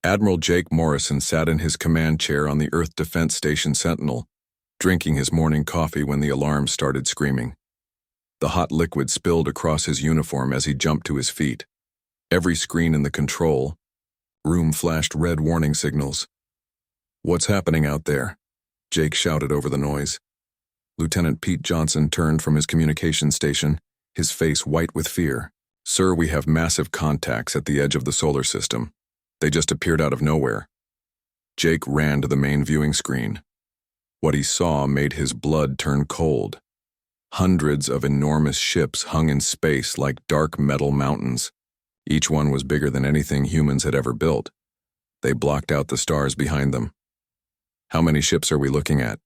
Admiral Jake Morrison sat in his command chair on the Earth Defense Station Sentinel, drinking his morning coffee when the alarm started screaming. The hot liquid spilled across his uniform as he jumped to his feet. Every screen in the control room flashed red warning signals. "What's happening out there?" Jake shouted over the noise. Lieutenant Pete Johnson turned from his communication station, his face white with fear. "Sir, we have massive contacts at the edge of the solar system. They just appeared out of nowhere." Jake ran to the main viewing screen. What he saw made his blood turn cold. Hundreds of enormous ships hung in space like dark metal mountains. Each one was bigger than anything humans had ever built. They blocked out the stars behind them. "How many ships are we looking at?"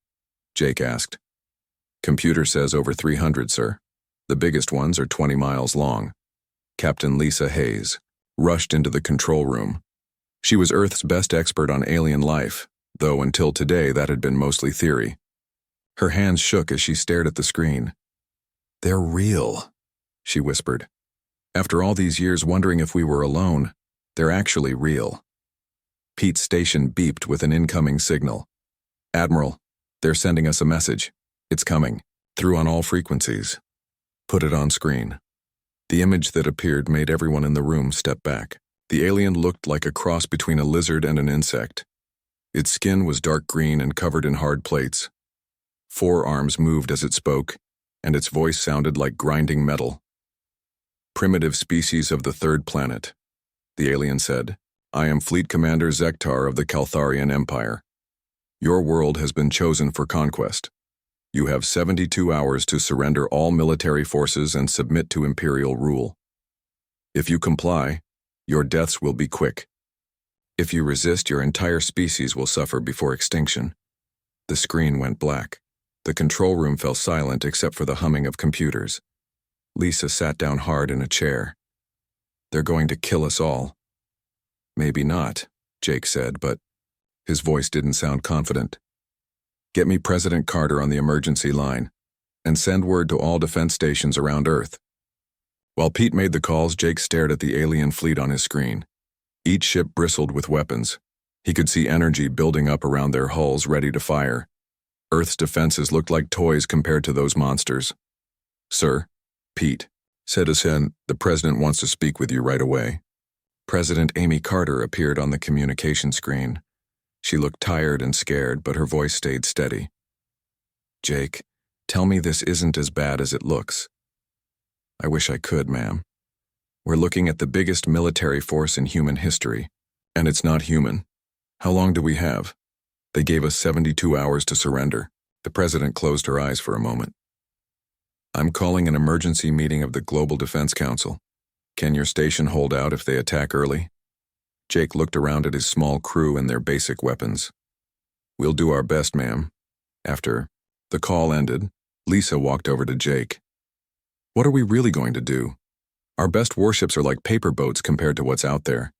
Jake asked. "Computer says over 300, sir. The biggest ones are 20 miles long." Captain Lisa Hayes rushed into the control room. She was Earth's best expert on alien life, though until today that had been mostly theory. Her hands shook as she stared at the screen. "They're real," she whispered. "After all these years wondering if we were alone, they're actually real." Pete's station beeped with an incoming signal. "Admiral, they're sending us a message. It's coming. Through on all frequencies." "Put it on screen." The image that appeared made everyone in the room step back. The alien looked like a cross between a lizard and an insect. Its skin was dark green and covered in hard plates. 4 arms moved as it spoke, and its voice sounded like grinding metal. "Primitive species of the third planet," the alien said. "I am Fleet Commander Zektar of the Caltharian Empire. Your world has been chosen for conquest. You have 72 hours to surrender all military forces and submit to Imperial rule. If you comply, your deaths will be quick. If you resist, your entire species will suffer before extinction." The screen went black. The control room fell silent except for the humming of computers. Lisa sat down hard in a chair. "They're going to kill us all." "Maybe not," Jake said, but his voice didn't sound confident. "Get me President Carter on the emergency line, and send word to all defense stations around Earth." While Pete made the calls, Jake stared at the alien fleet on his screen. Each ship bristled with weapons. He could see energy building up around their hulls, ready to fire. Earth's defenses looked like toys compared to those monsters. "Sir," Pete said as the president wants to speak with you right away. President Amy Carter appeared on the communication screen. She looked tired and scared, but her voice stayed steady. "Jake, tell me this isn't as bad as it looks." "I wish I could, ma'am. We're looking at the biggest military force in human history, and it's not human. How long do we have?" "They gave us 72 hours to surrender." The president closed her eyes for a moment. "I'm calling an emergency meeting of the Global Defense Council. Can your station hold out if they attack early?" Jake looked around at his small crew and their basic weapons. "We'll do our best, ma'am." After the call ended, Lisa walked over to Jake. "What are we really going to do? Our best warships are like paper boats compared to what's out there."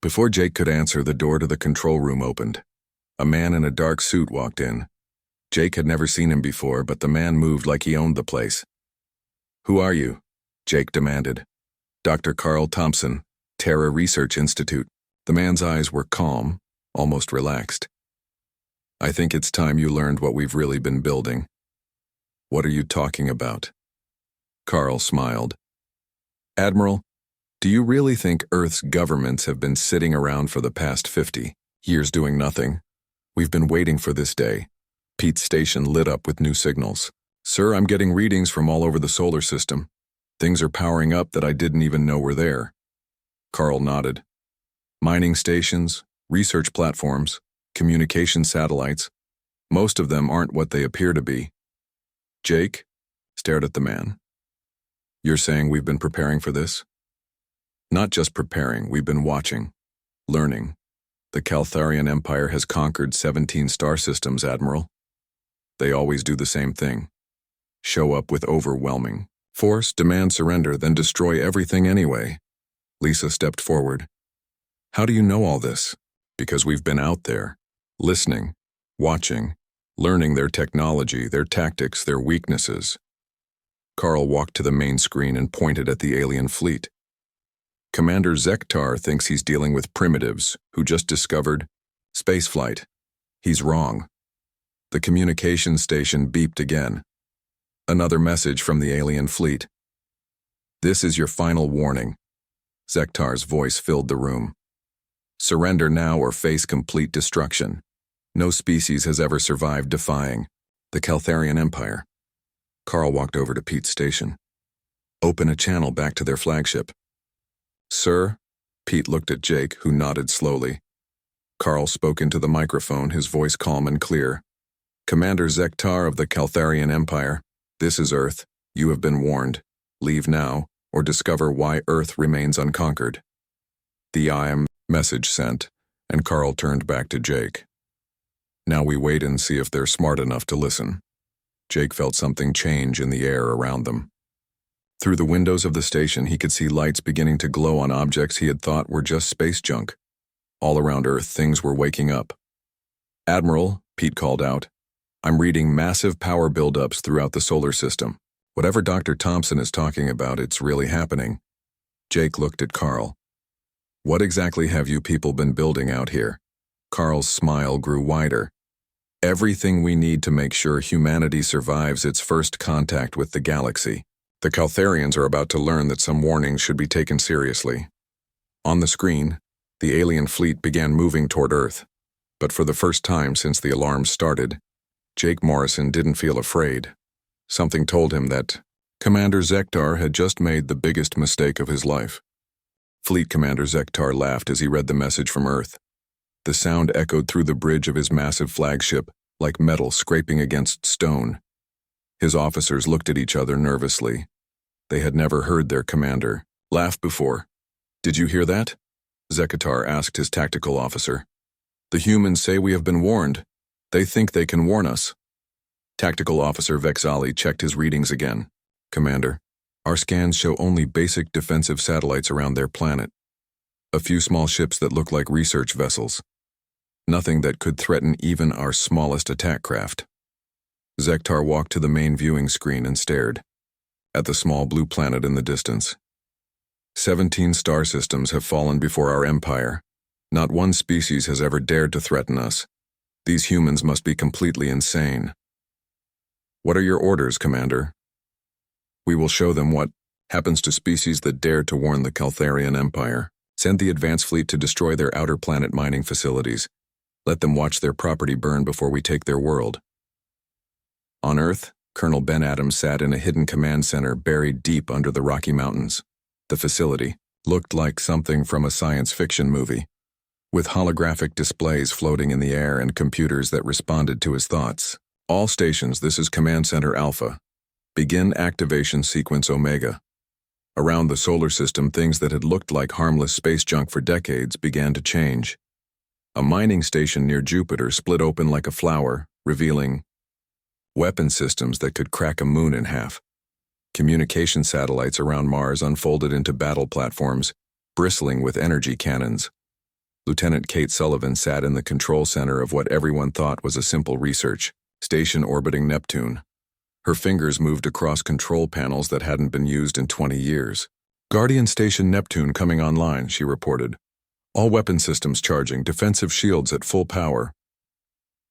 Before Jake could answer, the door to the control room opened. A man in a dark suit walked in. Jake had never seen him before, but the man moved like he owned the place. "Who are you?" Jake demanded. "Dr. Carl Thompson, Terra Research Institute." The man's eyes were calm, almost relaxed. "I think it's time you learned what we've really been building." "What are you talking about?" Carl smiled. "Admiral, do you really think Earth's governments have been sitting around for the past 50 years doing nothing? We've been waiting for this day." Pete's station lit up with new signals. "Sir, I'm getting readings from all over the solar system. Things are powering up that I didn't even know were there." Carl nodded. "Mining stations, research platforms, communication satellites. Most of them aren't what they appear to be." Jake stared at the man. "You're saying we've been preparing for this?" "Not just preparing, we've been watching, learning. The Caltharian Empire has conquered 17 star systems, Admiral. They always do the same thing. Show up with overwhelming force, demand surrender, then destroy everything anyway." Lisa stepped forward. "How do you know all this?" "Because we've been out there, listening, watching, learning their technology, their tactics, their weaknesses." Carl walked to the main screen and pointed at the alien fleet. Commander Zektar thinks he's dealing with primitives who just discovered spaceflight. He's wrong. The communication station beeped again. Another message from the alien fleet. This is your final warning. Zektar's voice filled the room. Surrender now or face complete destruction. No species has ever survived defying the Caltharian Empire. Carl walked over to Pete's station. Open a channel back to their flagship. Sir? Pete looked at Jake, who nodded slowly. Carl spoke into the microphone, his voice calm and clear. Commander Zektar of the Caltharian Empire, this is Earth. You have been warned. Leave now, or discover why Earth remains unconquered. The I am message sent, and Carl turned back to Jake. Now we wait and see if they're smart enough to listen. Jake felt something change in the air around them. Through the windows of the station, he could see lights beginning to glow on objects he had thought were just space junk. All around Earth, things were waking up. Admiral, Pete called out, I'm reading massive power buildups throughout the solar system. Whatever Dr. Thompson is talking about, it's really happening. Jake looked at Carl. What exactly have you people been building out here? Carl's smile grew wider. Everything we need to make sure humanity survives its first contact with the galaxy. The Caltharians are about to learn that some warnings should be taken seriously. On the screen, the alien fleet began moving toward Earth. But for the first time since the alarms started, Jake Morrison didn't feel afraid. Something told him that Commander Zektar had just made the biggest mistake of his life. Fleet Commander Zektar laughed as he read the message from Earth. The sound echoed through the bridge of his massive flagship, like metal scraping against stone. His officers looked at each other nervously. They had never heard their commander laugh before. Did you hear that? Zektar asked his tactical officer. The humans say we have been warned. They think they can warn us. Tactical Officer Vexali checked his readings again. Commander, our scans show only basic defensive satellites around their planet. A few small ships that look like research vessels. Nothing that could threaten even our smallest attack craft. Zektar walked to the main viewing screen and stared at the small blue planet in the distance. 17 star systems have fallen before our empire. Not one species has ever dared to threaten us. These humans must be completely insane. What are your orders, Commander? We will show them what happens to species that dare to warn the Caltharian Empire. Send the advance fleet to destroy their outer planet mining facilities. Let them watch their property burn before we take their world. On Earth, Colonel Ben Adams sat in a hidden command center buried deep under the Rocky Mountains. The facility looked like something from a science fiction movie, with holographic displays floating in the air and computers that responded to his thoughts. All stations, this is Command Center Alpha. Begin activation sequence Omega. Around the solar system, things that had looked like harmless space junk for decades began to change. A mining station near Jupiter split open like a flower, revealing weapon systems that could crack a moon in half. Communication satellites around Mars unfolded into battle platforms, bristling with energy cannons. Lieutenant Kate Sullivan sat in the control center of what everyone thought was a simple research station orbiting Neptune. Her fingers moved across control panels that hadn't been used in 20 years. Guardian Station Neptune coming online, she reported. All weapon systems charging, defensive shields at full power.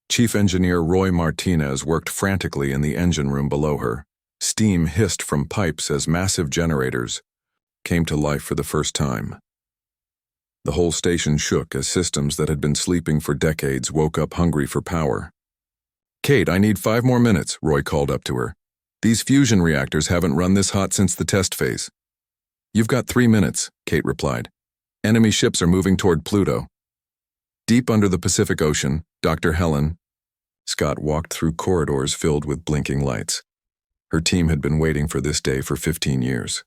Chief Engineer Roy Martinez worked frantically in the engine room below her. Steam hissed from pipes as massive generators came to life for the first time. The whole station shook as systems that had been sleeping for decades woke up hungry for power. Kate, I need 5 more minutes, Roy called up to her. These fusion reactors haven't run this hot since the test phase. You've got 3 minutes, Kate replied. Enemy ships are moving toward Pluto. Deep under the Pacific Ocean, Dr. Helen Scott walked through corridors filled with blinking lights. Her team had been waiting for this day for 15 years.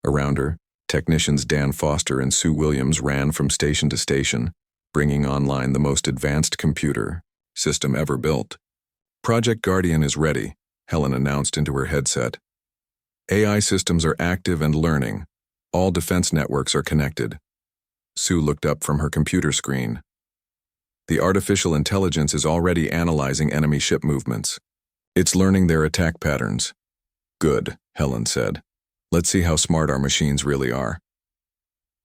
Around her, technicians Dan Foster and Sue Williams ran from station to station, bringing online the most advanced computer system ever built. Project Guardian is ready, Helen announced into her headset. AI systems are active and learning. All defense networks are connected. Sue looked up from her computer screen. The artificial intelligence is already analyzing enemy ship movements. It's learning their attack patterns. Good, Helen said. Let's see how smart our machines really are.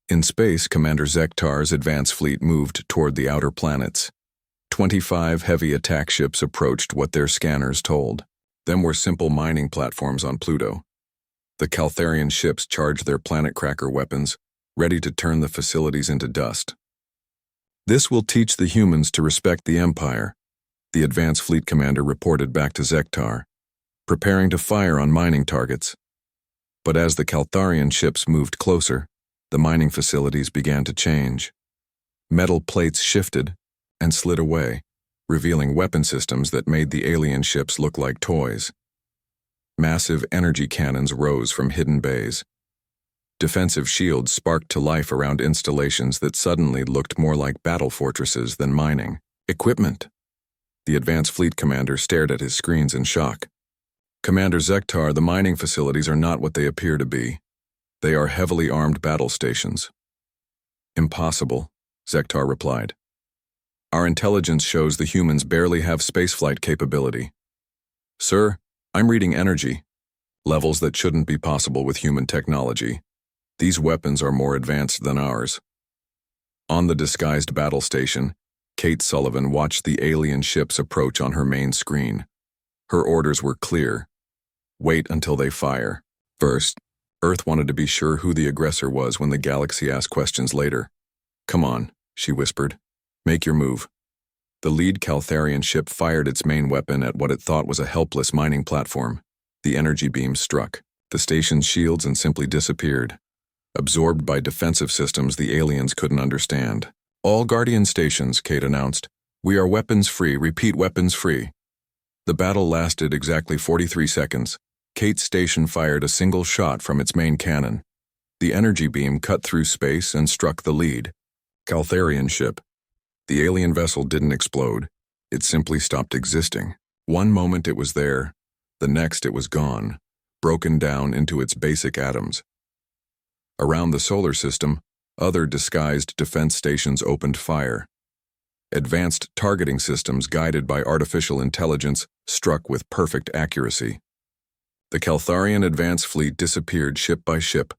In space, Commander Zektar's advance fleet moved toward the outer planets. 25 heavy attack ships approached what their scanners told. Them were simple mining platforms on Pluto. The Caltharian ships charged their planet cracker weapons, ready to turn the facilities into dust. "This will teach the humans to respect the Empire," the advance fleet commander reported back to Zektar, preparing to fire on mining targets. But as the Caltharian ships moved closer, the mining facilities began to change. Metal plates shifted and slid away, revealing weapon systems that made the alien ships look like toys. Massive energy cannons rose from hidden bays. Defensive shields sparked to life around installations that suddenly looked more like battle fortresses than mining equipment. The advance fleet commander stared at his screens in shock. "Commander Zektar, the mining facilities are not what they appear to be. They are heavily armed battle stations." "Impossible," Zektar replied. "Our intelligence shows the humans barely have spaceflight capability." "Sir, I'm reading energy. Levels that shouldn't be possible with human technology. These weapons are more advanced than ours." On the disguised battle station, Kate Sullivan watched the alien ships approach on her main screen. Her orders were clear. Wait until they fire. First, Earth wanted to be sure who the aggressor was when the galaxy asked questions later. "Come on," she whispered. "Make your move." The lead Caltharian ship fired its main weapon at what it thought was a helpless mining platform. The energy beam struck the station's shields and simply disappeared. Absorbed by defensive systems the aliens couldn't understand. "All Guardian stations," Kate announced. "We are weapons free. Repeat, weapons free." The battle lasted exactly 43 seconds. Kate's station fired a single shot from its main cannon. The energy beam cut through space and struck the lead Caltharian ship. The alien vessel didn't explode. It simply stopped existing. One moment it was there, the next it was gone, broken down into its basic atoms. Around the solar system, other disguised defense stations opened fire. Advanced targeting systems guided by artificial intelligence struck with perfect accuracy. The Caltharian advance fleet disappeared ship by ship,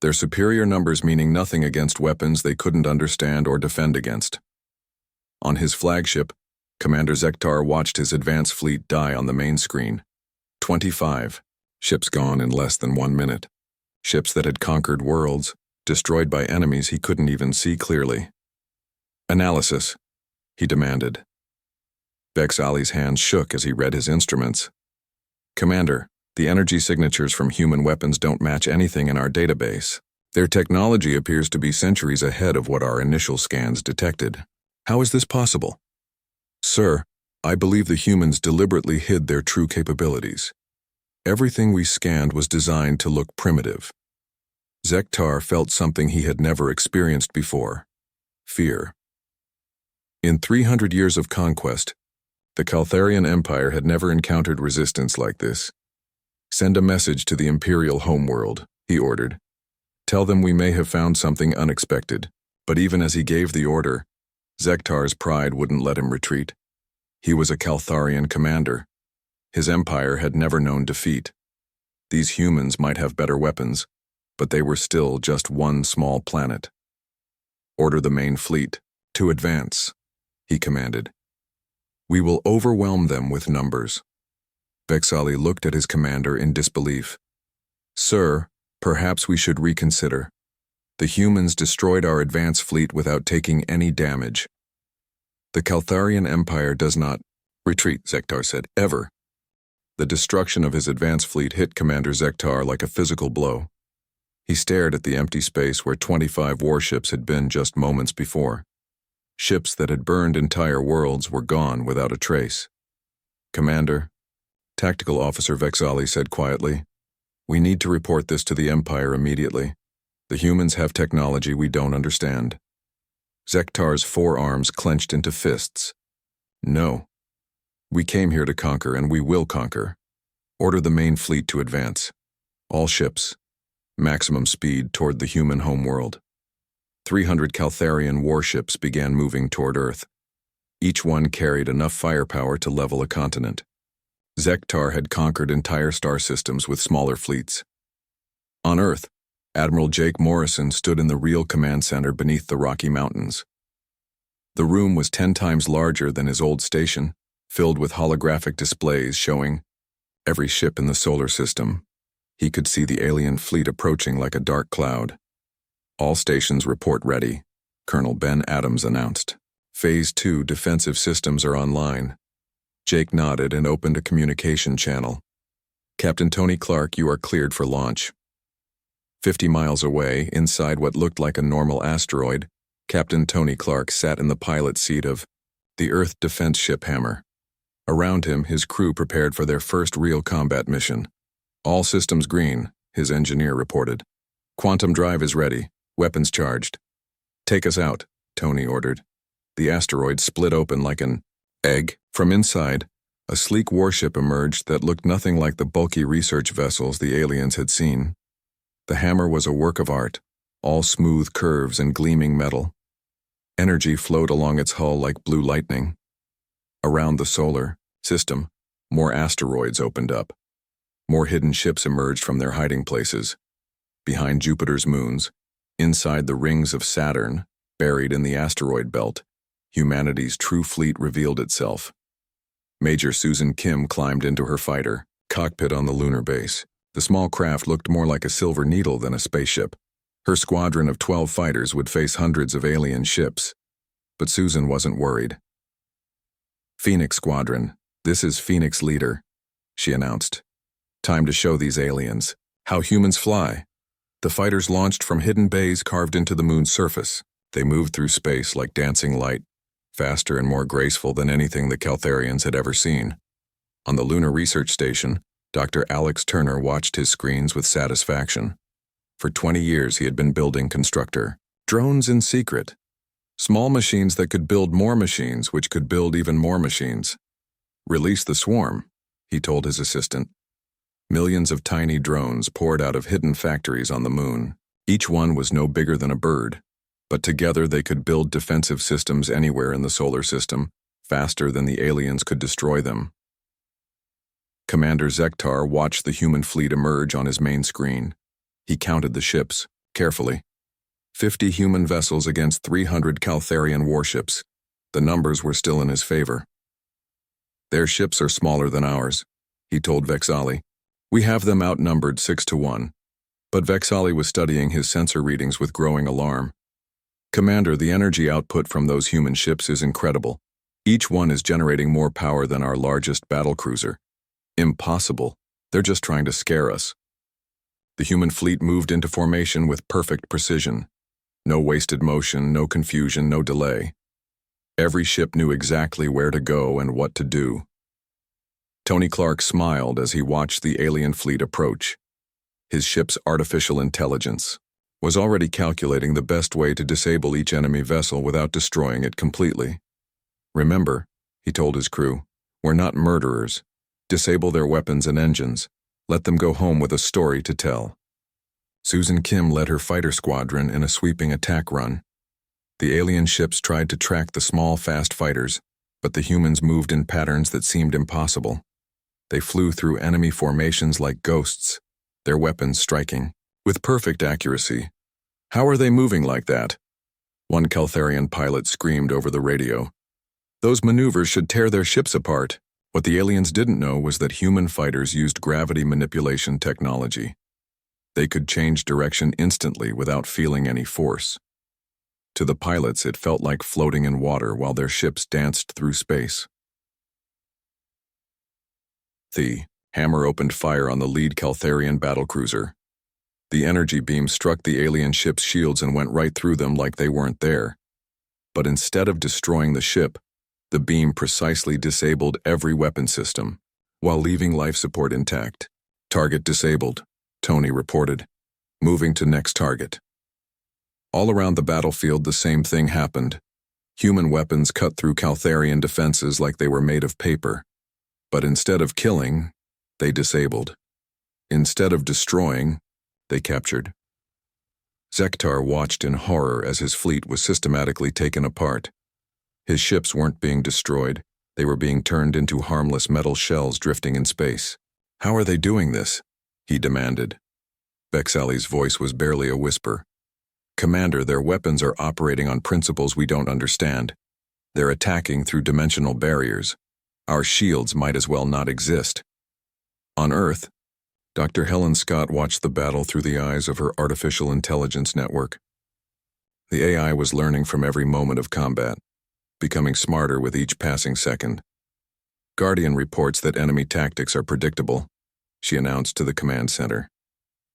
their superior numbers meaning nothing against weapons they couldn't understand or defend against. On his flagship, Commander Zektar watched his advance fleet die on the main screen. 25 ships gone in less than 1 minute. Ships that had conquered worlds, destroyed by enemies he couldn't even see clearly. "Analysis," he demanded. Vexali's hands shook as he read his instruments. "Commander, the energy signatures from human weapons don't match anything in our database. Their technology appears to be centuries ahead of what our initial scans detected. How is this possible?" "Sir, I believe the humans deliberately hid their true capabilities. Everything we scanned was designed to look primitive." Zektar felt something he had never experienced before: fear. In 300 years of conquest, the Caltharian Empire had never encountered resistance like this. "Send a message to the Imperial homeworld," he ordered. "Tell them we may have found something unexpected." But even as he gave the order, Zektar's pride wouldn't let him retreat. He was a Caltharian commander. His empire had never known defeat. These humans might have better weapons, but they were still just one small planet. "Order the main fleet to advance," he commanded. "We will overwhelm them with numbers." Vexali looked at his commander in disbelief. "Sir, perhaps we should reconsider. The humans destroyed our advance fleet without taking any damage." "The Caltharian Empire does not retreat," Zektar said, "ever." The destruction of his advance fleet hit Commander Zektar like a physical blow. He stared at the empty space where 25 warships had been just moments before. Ships that had burned entire worlds were gone without a trace. "Commander," Tactical Officer Vexali said quietly, "we need to report this to the Empire immediately. The humans have technology we don't understand." Zektar's forearms clenched into fists. "No. We came here to conquer, and we will conquer. Order the main fleet to advance. All ships. Maximum speed toward the human homeworld." 300 Caltharian warships began moving toward Earth. Each one carried enough firepower to level a continent. Zektar had conquered entire star systems with smaller fleets. On Earth, Admiral Jake Morrison stood in the real command center beneath the Rocky Mountains. The room was 10 times larger than his old station, filled with holographic displays showing every ship in the solar system. He could see the alien fleet approaching like a dark cloud. All stations report ready, Colonel Ben Adams announced. Phase 2 defensive systems are online. Jake nodded and opened a communication channel. Captain Tony Clark, you are cleared for launch. 50 miles away, inside what looked like a normal asteroid, Captain Tony Clark sat in the pilot's seat of the Earth defense ship Hammer. Around him, his crew prepared for their first real combat mission. All systems green, his engineer reported. Quantum drive is ready, weapons charged. Take us out, Tony ordered. The asteroid split open like an egg. From inside, a sleek warship emerged that looked nothing like the bulky research vessels the aliens had seen. The Hammer was a work of art, all smooth curves and gleaming metal. Energy flowed along its hull like blue lightning. Around the solar system, more asteroids opened up. More hidden ships emerged from their hiding places. Behind Jupiter's moons, inside the rings of Saturn, buried in the asteroid belt, humanity's true fleet revealed itself. Major Susan Kim climbed into her fighter, cockpit on the lunar base. The small craft looked more like a silver needle than a spaceship. Her squadron of 12 fighters would face hundreds of alien ships. But Susan wasn't worried. Phoenix Squadron, this is Phoenix Leader, she announced. Time to show these aliens how humans fly. The fighters launched from hidden bays carved into the moon's surface. They moved through space like dancing light, faster and more graceful than anything the Caltharians had ever seen. On the Lunar Research Station, Dr. Alex Turner watched his screens with satisfaction. For 20 years he had been building constructor drones in secret. Small machines that could build more machines which could build even more machines. Release the swarm, he told his assistant. Millions of tiny drones poured out of hidden factories on the moon. Each one was no bigger than a bird, but together they could build defensive systems anywhere in the solar system, faster than the aliens could destroy them. Commander Zektar watched the human fleet emerge on his main screen. He counted the ships, carefully. 50 human vessels against 300 Caltharian warships. The numbers were still in his favor. Their ships are smaller than ours, he told Vexali. We have them outnumbered 6-1. But Vexali was studying his sensor readings with growing alarm. Commander, the energy output from those human ships is incredible. Each one is generating more power than our largest battlecruiser. Impossible. They're just trying to scare us. The human fleet moved into formation with perfect precision. No wasted motion, no confusion, no delay. Every ship knew exactly where to go and what to do. Tony Clark smiled as he watched the alien fleet approach. His ship's artificial intelligence was already calculating the best way to disable each enemy vessel without destroying it completely. Remember, he told his crew, we're not murderers. Disable their weapons and engines. Let them go home with a story to tell. Susan Kim led her fighter squadron in a sweeping attack run. The alien ships tried to track the small, fast fighters, but the humans moved in patterns that seemed impossible. They flew through enemy formations like ghosts, their weapons striking with perfect accuracy. How are they moving like that? One Caltharian pilot screamed over the radio. Those maneuvers should tear their ships apart. What the aliens didn't know was that human fighters used gravity manipulation technology. They could change direction instantly without feeling any force. To the pilots, it felt like floating in water while their ships danced through space. The Hammer opened fire on the lead Caltharian battlecruiser. The energy beam struck the alien ship's shields and went right through them like they weren't there. But instead of destroying the ship, the beam precisely disabled every weapon system, while leaving life support intact. Target disabled, Tony reported, moving to next target. All around the battlefield the same thing happened. Human weapons cut through Caltharian defenses like they were made of paper. But instead of killing, they disabled. Instead of destroying, they captured. Zektar watched in horror as his fleet was systematically taken apart. His ships weren't being destroyed, they were being turned into harmless metal shells drifting in space. How are they doing this? He demanded. Bexali's voice was barely a whisper. "Commander, their weapons are operating on principles we don't understand. They're attacking through dimensional barriers. Our shields might as well not exist." On Earth, Dr. Helen Scott watched the battle through the eyes of her artificial intelligence network. The AI was learning from every moment of combat, becoming smarter with each passing second. "Guardian reports that enemy tactics are predictable," she announced to the command center.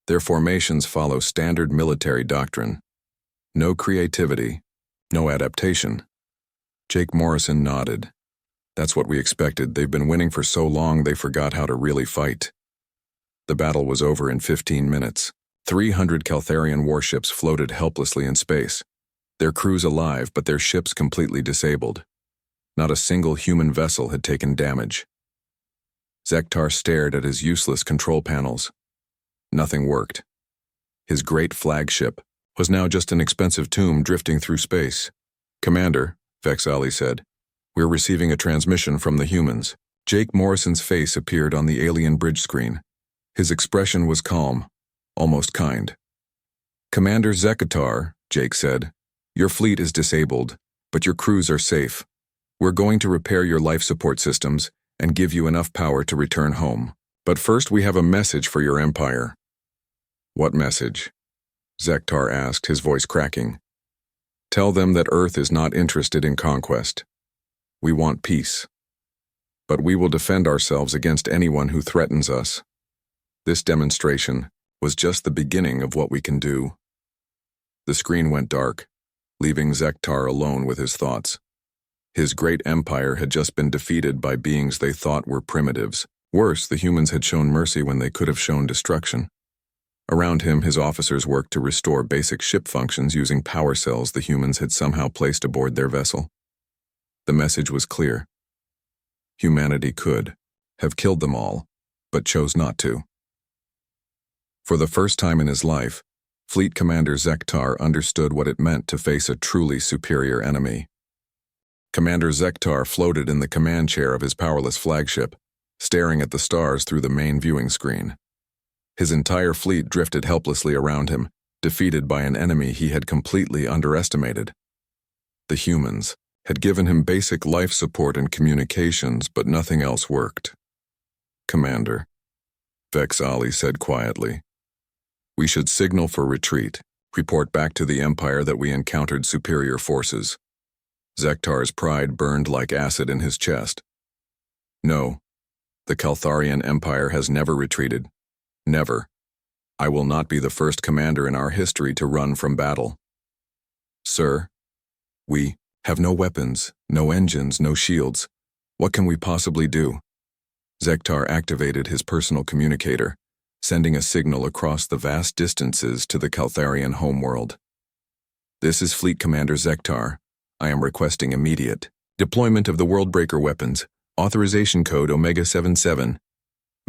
"Their formations follow standard military doctrine. No creativity, no adaptation." Jake Morrison nodded. "That's what we expected. They've been winning for so long they forgot how to really fight." The battle was over in 15 minutes. 300 Caltharian warships floated helplessly in space, their crews alive but their ships completely disabled. Not a single human vessel had taken damage. Zektar stared at his useless control panels. Nothing worked. His great flagship was now just an expensive tomb drifting through space. "Commander," Vexali said, "we're receiving a transmission from the humans." Jake Morrison's face appeared on the alien bridge screen. His expression was calm, almost kind. "Commander Zekatar," Jake said, "your fleet is disabled, but your crews are safe. We're going to repair your life support systems and give you enough power to return home. But first we have a message for your empire." "What message?" Zektar asked, his voice cracking. "Tell them that Earth is not interested in conquest. We want peace. But we will defend ourselves against anyone who threatens us. This demonstration was just the beginning of what we can do." The screen went dark, leaving Zektar alone with his thoughts. His great empire had just been defeated by beings they thought were primitives. Worse, the humans had shown mercy when they could have shown destruction. Around him, his officers worked to restore basic ship functions using power cells the humans had somehow placed aboard their vessel. The message was clear. Humanity could have killed them all, but chose not to. For the first time in his life, Fleet Commander Zektar understood what it meant to face a truly superior enemy. Commander Zektar floated in the command chair of his powerless flagship, staring at the stars through the main viewing screen. His entire fleet drifted helplessly around him, defeated by an enemy he had completely underestimated. The humans had given him basic life support and communications, but nothing else worked. "Commander," Vexali said quietly, "we should signal for retreat, report back to the Empire that we encountered superior forces." Zektar's pride burned like acid in his chest. "No, the Caltharian Empire has never retreated. Never. I will not be the first commander in our history to run from battle." "Sir, we have no weapons, no engines, no shields. What can we possibly do?" Zektar activated his personal communicator, sending a signal across the vast distances to the Caltharian homeworld. "This is Fleet Commander Zektar. I am requesting immediate deployment of the Worldbreaker weapons. Authorization code Omega-77.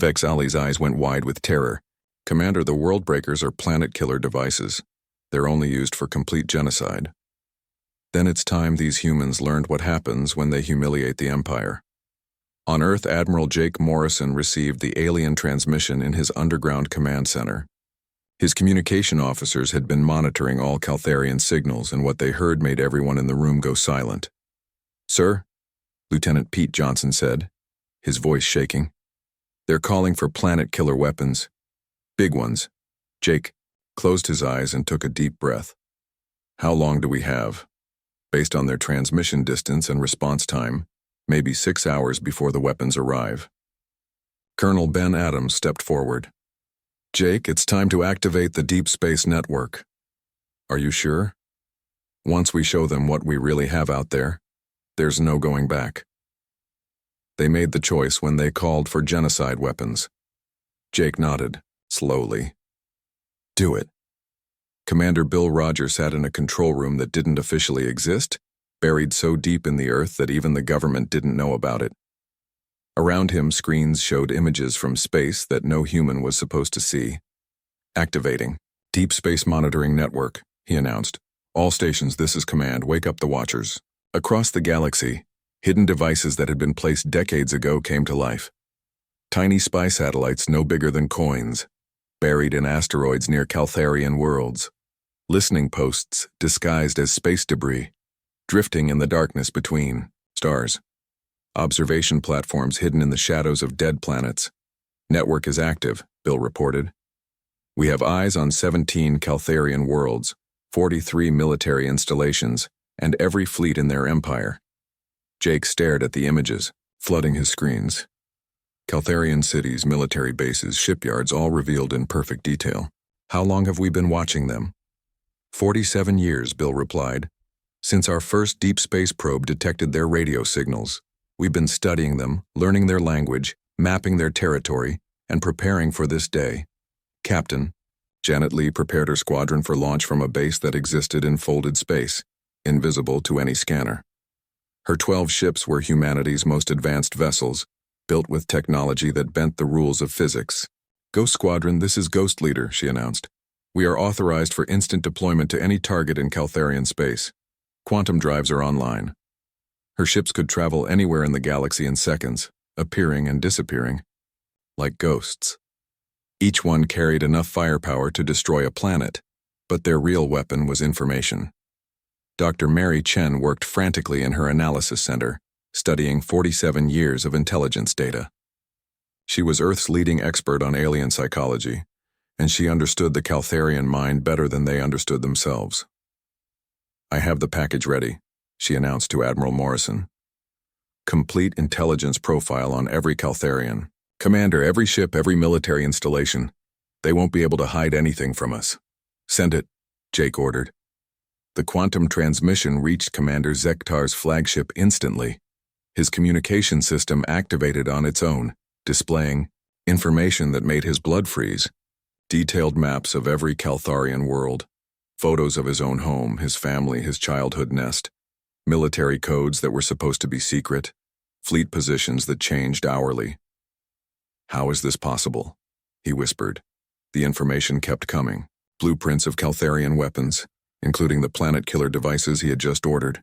Vexali's eyes went wide with terror. "Commander, the Worldbreakers are planet-killer devices. They're only used for complete genocide." Then it's time these humans learned what happens when they humiliate the Empire. On Earth, Admiral Jake Morrison received the alien transmission in his underground command center. His communication officers had been monitoring all Caltharian signals, and what they heard made everyone in the room go silent. "Sir," Lieutenant Pete Johnson said, his voice shaking, "they're calling for planet-killer weapons. Big ones." Jake closed his eyes and took a deep breath. "How long do we have?" "Based on their transmission distance and response time, maybe 6 hours before the weapons arrive." Colonel Ben Adams stepped forward. "Jake, it's time to activate the Deep Space Network." "Are you sure?" "Once we show them what we really have out there, there's no going back." They made the choice when they called for genocide weapons. Jake nodded, slowly. "Do it." Commander Bill Rogers sat in a control room that didn't officially exist, buried so deep in the Earth that even the government didn't know about it. Around him, screens showed images from space that no human was supposed to see. "Activating Deep Space Monitoring Network," he announced. "All stations, this is command. Wake up the Watchers." Across the galaxy, hidden devices that had been placed decades ago came to life. Tiny spy satellites no bigger than coins, buried in asteroids near Caltharian worlds. Listening posts disguised as space debris, drifting in the darkness between stars. Observation platforms hidden in the shadows of dead planets. Network is active, Bill reported. We have eyes on 17 Caltharian worlds, 43 military installations, and every fleet in their empire. Jake stared at the images, flooding his screens. Caltharian cities, military bases, shipyards, all revealed in perfect detail. How long have we been watching them? 47 years, Bill replied. Since our first deep space probe detected their radio signals. We've been studying them, learning their language, mapping their territory, and preparing for this day. Captain, Janet Leigh prepared her squadron for launch from a base that existed in folded space, invisible to any scanner. Her 12 ships were humanity's most advanced vessels, built with technology that bent the rules of physics. Ghost Squadron, this is Ghost Leader, she announced. We are authorized for instant deployment to any target in Caltharian space. Quantum drives are online. Her ships could travel anywhere in the galaxy in seconds, appearing and disappearing, like ghosts. Each one carried enough firepower to destroy a planet, but their real weapon was information. Dr. Mary Chen worked frantically in her analysis center, studying 47 years of intelligence data. She was Earth's leading expert on alien psychology, and she understood the Caltharian mind better than they understood themselves. I have the package ready, she announced to Admiral Morrison. Complete intelligence profile on every Caltharian. Commander, every ship, every military installation. They won't be able to hide anything from us. Send it, Jake ordered. The quantum transmission reached Commander Zektar's flagship instantly. His communication system activated on its own, displaying information that made his blood freeze. Detailed maps of every Caltharian world, photos of his own home, his family, his childhood nest, military codes that were supposed to be secret, fleet positions that changed hourly. How is this possible? He whispered. The information kept coming. Blueprints of Caltharian weapons, including the planet-killer devices he had just ordered.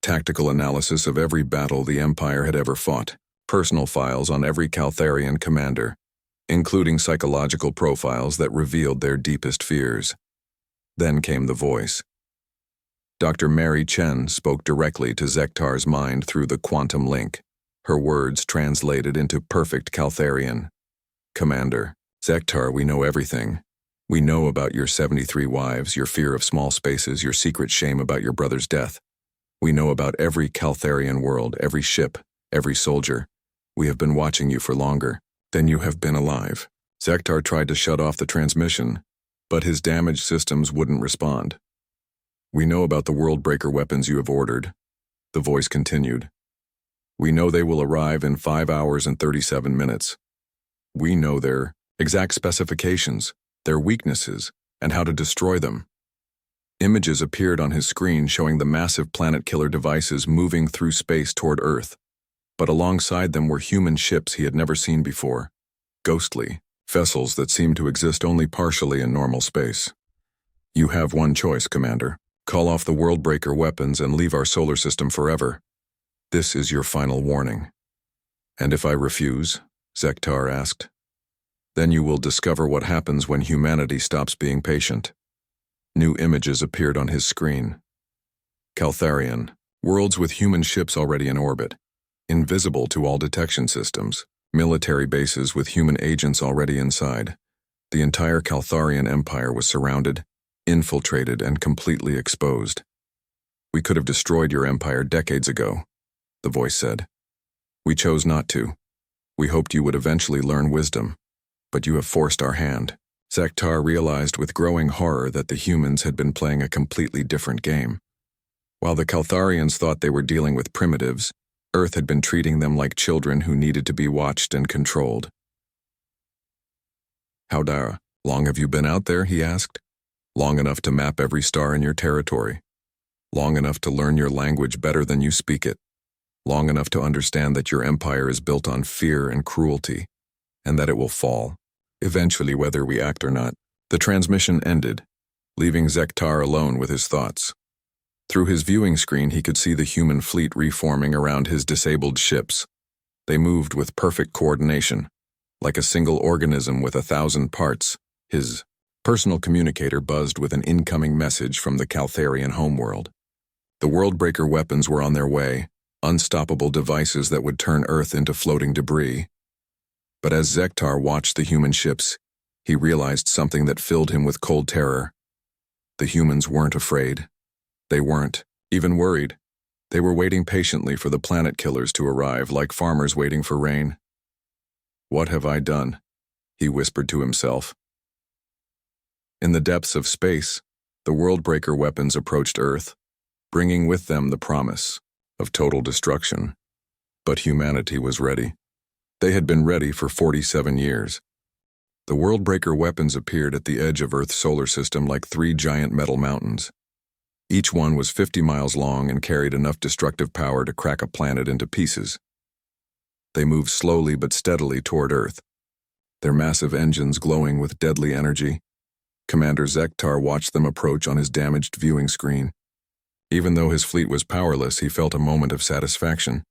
Tactical analysis of every battle the Empire had ever fought. Personal files on every Caltharian commander, including psychological profiles that revealed their deepest fears. Then came the voice. Dr. Mary Chen spoke directly to Zektar's mind through the quantum link. Her words translated into perfect Caltharian. Commander, Zektar, we know everything. We know about your 73 wives, your fear of small spaces, your secret shame about your brother's death. We know about every Caltharian world, every ship, every soldier. We have been watching you for longer than you have been alive. Zektar tried to shut off the transmission, but his damaged systems wouldn't respond. We know about the world-breaker weapons you have ordered. The voice continued. We know they will arrive in 5 hours and 37 minutes. We know their exact specifications, their weaknesses, and how to destroy them. Images appeared on his screen showing the massive planet-killer devices moving through space toward Earth, but alongside them were human ships he had never seen before, ghostly, vessels that seemed to exist only partially in normal space. You have one choice, Commander. Call off the world-breaker weapons and leave our solar system forever. This is your final warning. And if I refuse, Zektar asked, then you will discover what happens when humanity stops being patient. New images appeared on his screen. Caltharian, worlds with human ships already in orbit, invisible to all detection systems, military bases with human agents already inside. The entire Caltharian Empire was surrounded, infiltrated, and completely exposed. We could have destroyed your empire decades ago, the voice said. We chose not to. We hoped you would eventually learn wisdom, but you have forced our hand. Zektar realized with growing horror that the humans had been playing a completely different game. While the Caltharians thought they were dealing with primitives, Earth had been treating them like children who needed to be watched and controlled. How long have you been out there, he asked. Long enough to map every star in your territory. Long enough to learn your language better than you speak it. Long enough to understand that your empire is built on fear and cruelty, and that it will fall, eventually whether we act or not. The transmission ended, leaving Zektar alone with his thoughts. Through his viewing screen he could see the human fleet reforming around his disabled ships. They moved with perfect coordination, like a single organism with 1,000 parts, His personal communicator buzzed with an incoming message from the Caltharian homeworld. The Worldbreaker weapons were on their way, unstoppable devices that would turn Earth into floating debris. But as Zektar watched the human ships, he realized something that filled him with cold terror. The humans weren't afraid. They weren't even worried. They were waiting patiently for the planet killers to arrive, like farmers waiting for rain. "What have I done?" he whispered to himself. In the depths of space, the Worldbreaker weapons approached Earth, bringing with them the promise of total destruction. But humanity was ready. They had been ready for 47 years. The Worldbreaker weapons appeared at the edge of Earth's solar system like 3 giant metal mountains. Each one was 50 miles long and carried enough destructive power to crack a planet into pieces. They moved slowly but steadily toward Earth, their massive engines glowing with deadly energy. Commander Zektar watched them approach on his damaged viewing screen. Even though his fleet was powerless, he felt a moment of satisfaction.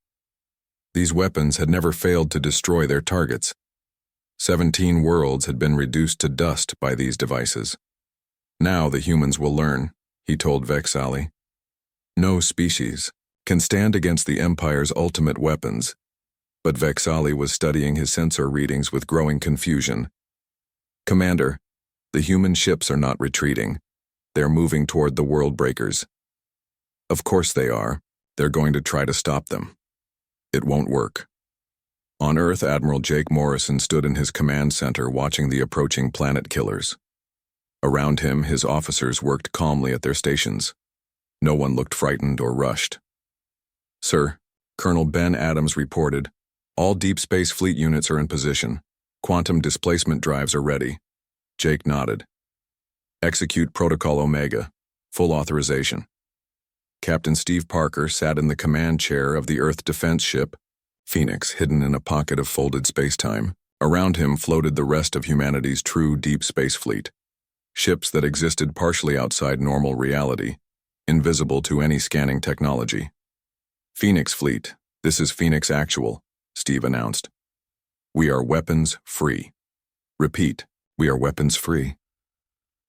These weapons had never failed to destroy their targets. 17 worlds had been reduced to dust by these devices. "Now the humans will learn," he told Vexali. "No species can stand against the Empire's ultimate weapons." But Vexali was studying his sensor readings with growing confusion. "Commander, the human ships are not retreating. They're moving toward the Worldbreakers." "Of course they are. They're going to try to stop them. It won't work." On Earth, Admiral Jake Morrison stood in his command center watching the approaching planet killers. Around him, his officers worked calmly at their stations. No one looked frightened or rushed. "Sir," Colonel Ben Adams reported, "all Deep Space Fleet units are in position. Quantum displacement drives are ready." Jake nodded. "Execute Protocol Omega. Full authorization." Captain Steve Parker sat in the command chair of the Earth defense ship, Phoenix, hidden in a pocket of folded spacetime. Around him floated the rest of humanity's true deep space fleet. Ships that existed partially outside normal reality, invisible to any scanning technology. "Phoenix Fleet, this is Phoenix Actual," Steve announced. "We are weapons free. Repeat, we are weapons free."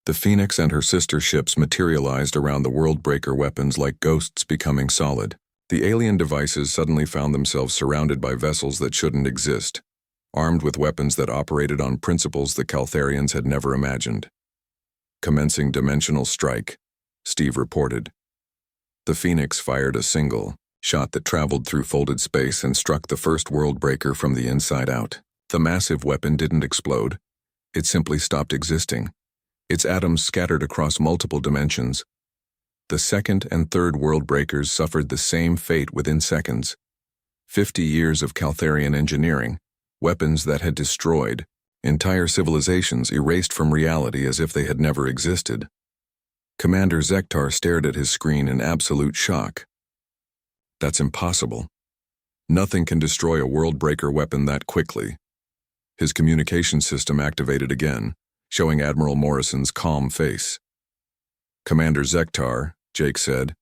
The Phoenix and her sister ships materialized around the Worldbreaker weapons like ghosts becoming solid. The alien devices suddenly found themselves surrounded by vessels that shouldn't exist, armed with weapons that operated on principles the Caltharians had never imagined. "Commencing dimensional strike," Steve reported. The Phoenix fired a single shot that traveled through folded space and struck the first Worldbreaker from the inside out. The massive weapon didn't explode. It simply stopped existing. Its atoms scattered across multiple dimensions. The second and third Worldbreakers suffered the same fate within seconds. 50 years of Caltharian engineering, weapons that had destroyed entire civilizations, erased from reality as if they had never existed. Commander Zektar stared at his screen in absolute shock. "That's impossible. Nothing can destroy a Worldbreaker weapon that quickly." His communication system activated again, showing Admiral Morrison's calm face. "Commander Zektar," Jake said,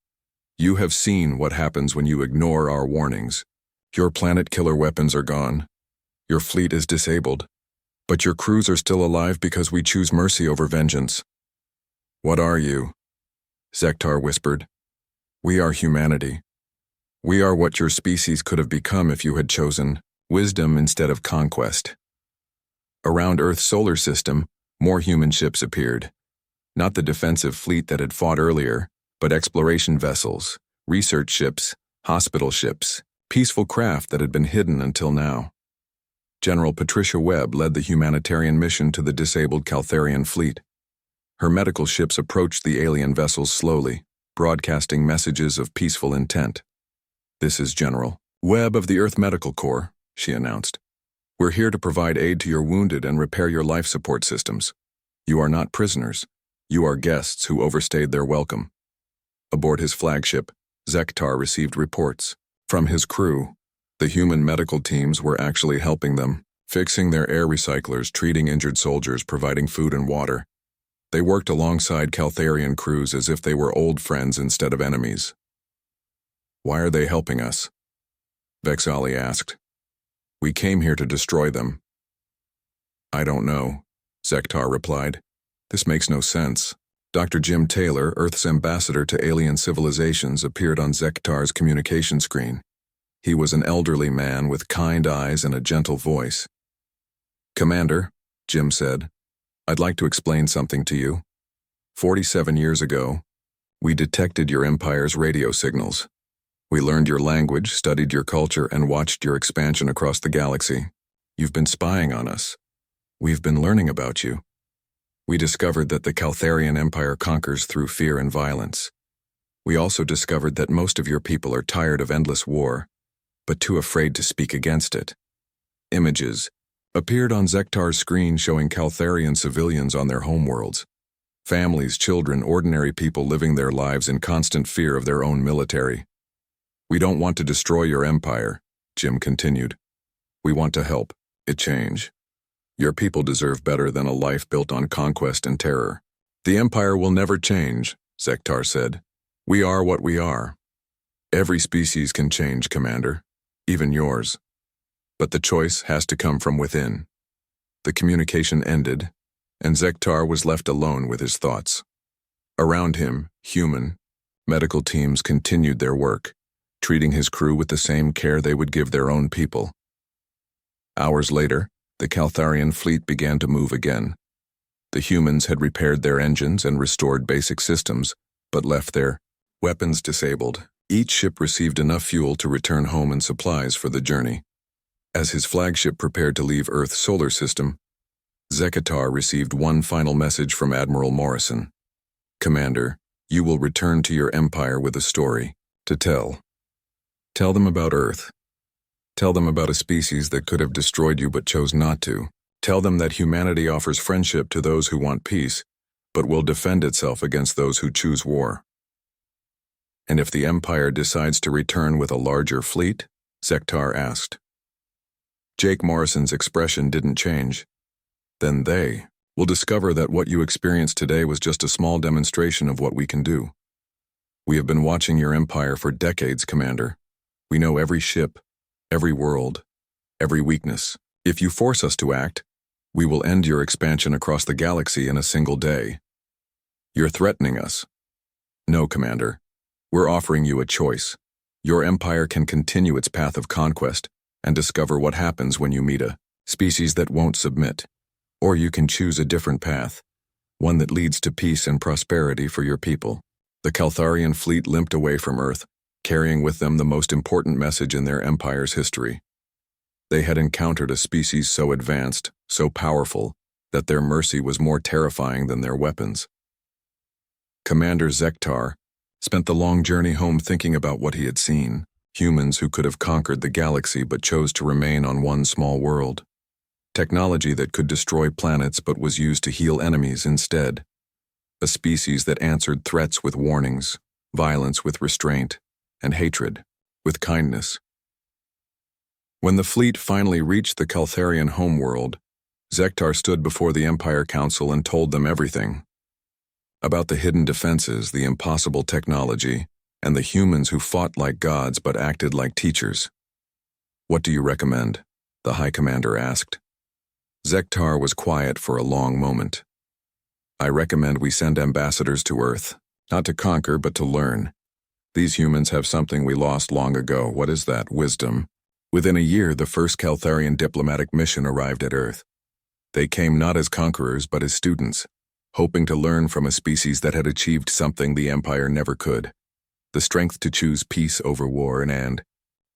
"you have seen what happens when you ignore our warnings. Your planet killer weapons are gone. Your fleet is disabled. But your crews are still alive because we choose mercy over vengeance." "What are you?" Zektar whispered. "We are humanity. We are what your species could have become if you had chosen wisdom instead of conquest." Around Earth's solar system, more human ships appeared. Not the defensive fleet that had fought earlier, but exploration vessels, research ships, hospital ships, peaceful craft that had been hidden until now. General Patricia Webb led the humanitarian mission to the disabled Caltharian fleet. Her medical ships approached the alien vessels slowly, broadcasting messages of peaceful intent. "This is General Webb of the Earth Medical Corps," she announced. "We're here to provide aid to your wounded and repair your life support systems. You are not prisoners. You are guests who overstayed their welcome." Aboard his flagship, Zektar received reports. From his crew, the human medical teams were actually helping them, fixing their air recyclers, treating injured soldiers, providing food and water. They worked alongside Caltharian crews as if they were old friends instead of enemies. "Why are they helping us?" Vexali asked. "We came here to destroy them." "I don't know," Zektar replied. This makes no sense. Dr. Jim Taylor, Earth's ambassador to alien civilizations, appeared on Zektar's communication screen. He was an elderly man with kind eyes and a gentle voice. "Commander," Jim said, "I'd like to explain something to you. 47 years ago, we detected your empire's radio signals. We learned your language, studied your culture, and watched your expansion across the galaxy. You've been spying on us. We've been learning about you. We discovered that the Caltharian Empire conquers through fear and violence. We also discovered that most of your people are tired of endless war, but too afraid to speak against it." Images appeared on Zektar's screen showing Caltharian civilians on their homeworlds. Families, children, ordinary people living their lives in constant fear of their own military. "We don't want to destroy your empire," Jim continued. "We want to help it change. Your people deserve better than a life built on conquest and terror." "The empire will never change," Zektar said. "We are what we are. Every species can change, Commander, even yours. But the choice has to come from within." The communication ended, and Zektar was left alone with his thoughts. Around him, human, medical teams continued their work, treating his crew with the same care they would give their own people. Hours later, the Caltharian fleet began to move again. The humans had repaired their engines and restored basic systems, but left their weapons disabled. Each ship received enough fuel to return home and supplies for the journey. As his flagship prepared to leave Earth's solar system, Zektar received one final message from Admiral Morrison. "Commander, you will return to your empire with a story to tell. Tell them about Earth. Tell them about a species that could have destroyed you but chose not to. Tell them that humanity offers friendship to those who want peace, but will defend itself against those who choose war. And if the Empire decides to return with a larger fleet?" Zektar asked. Jake Morrison's expression didn't change. "Then they will discover that what you experienced today was just a small demonstration of what we can do. We have been watching your empire for decades, Commander. We know every ship, every world, every weakness. If you force us to act, we will end your expansion across the galaxy in a single day. You're threatening us." "No, Commander. We're offering you a choice. Your empire can continue its path of conquest and discover what happens when you meet a species that won't submit. Or you can choose a different path, one that leads to peace and prosperity for your people." The Caltharian fleet limped away from Earth, carrying with them the most important message in their empire's history. They had encountered a species so advanced, so powerful, that their mercy was more terrifying than their weapons. Commander Zektar spent the long journey home thinking about what he had seen. Humans who could have conquered the galaxy but chose to remain on one small world. Technology that could destroy planets but was used to heal enemies instead. A species that answered threats with warnings, violence with restraint, and hatred with kindness. When the fleet finally reached the Caltharian homeworld, Zektar stood before the Empire Council and told them everything. About the hidden defenses, the impossible technology, and the humans who fought like gods but acted like teachers. "What do you recommend?" the High Commander asked. Zektar was quiet for a long moment. "I recommend we send ambassadors to Earth, not to conquer but to learn. These humans have something we lost long ago. What is that? Wisdom." Within a year, the first Caltharian diplomatic mission arrived at Earth. They came not as conquerors but as students, hoping to learn from a species that had achieved something the Empire never could. The strength to choose peace over war and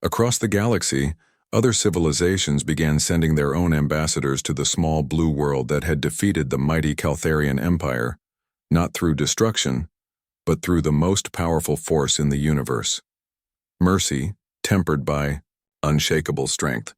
across the galaxy, other civilizations began sending their own ambassadors to the small blue world that had defeated the mighty Caltharian Empire, not through destruction, but through the most powerful force in the universe. Mercy, tempered by unshakable strength.